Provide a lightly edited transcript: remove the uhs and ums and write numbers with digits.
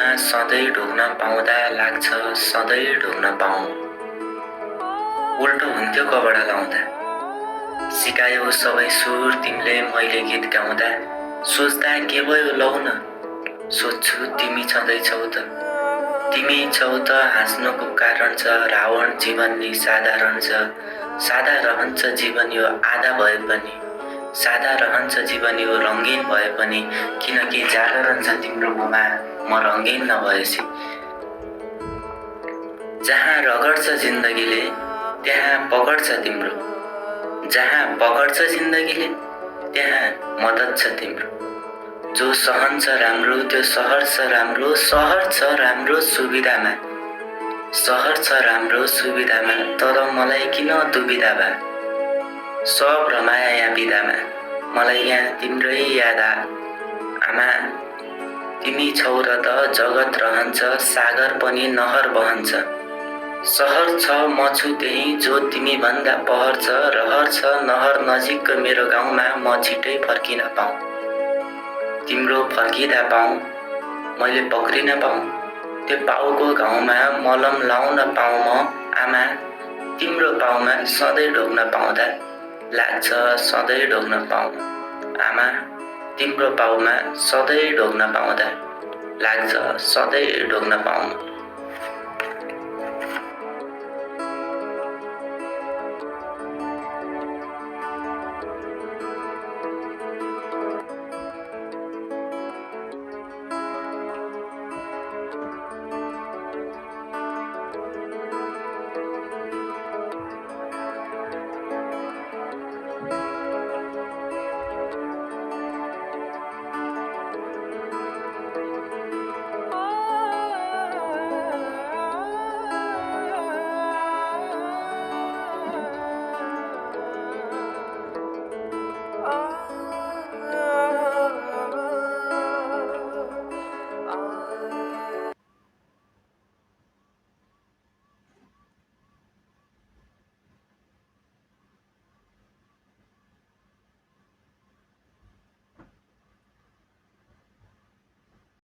पाउमा सधैँ ढोग्न पाउँदा लाग्छ सधैँ ढोग्न पाऊँ। उल्टो हुन्थ्यो कपडा लाउँदा, सिकायौ सबै सुर तिमीले मैले गीत गाउँदा। सोच्दा के भयो लौ न, सोच्छु तिमी छँदैछौ त। तिमी छौ त हाँस्नुको कारण छ, रावण जीवन नि साधारण छ। सादा रहन्छ जीवन यो आधा भए पनि, सादा रहन्छ जीवन यो रङ्गीन भए पनि। किनकि जागरण छ तिम्रो ममा म रङ्गीन नभएपछि। जहाँ रगड्छ जिन्दगीले त्यहाँ पकड्छ तिम्रो, जहाँ पकड्छ जिन्दगीले त्यहाँ मद्दत छ तिम्रो। जो सहन्छ राम्रो त्यो सहर छ राम्रो, सहर छ राम्रो सुविधामा, सहर छ राम्रो सुविधामा। तर मलाई किन दुविधा भा, सब रमाया यहाँ बिदामा। मलाई यहाँ तिम्रै याद आमा। तिमी छौ र त जगत रहन्छ, सागर पनि नहर बहन्छ। सहर छ म छु त्यही जो तिमी भन्दा पहर छ। रहर छ नहर नजिक मेरो गाउँमा, म छिटै फर्किन पाऊँ। तिम्रो फर्किँदा पाऊँ, मैले पक्रिन पाऊँ। त्यो पाउको घाउमा मलम लाउन पाऊँ म आमा। तिम्रो पाउमा सधैँ ढोग्न पाउँदा लाग्छ सधैँ ढोग्न पाऊँ। आमा तिम्रो पाउमा सधैँ ढोग्न पाउँदा लाग्छ सधैँ ढोग्न पाऊँ।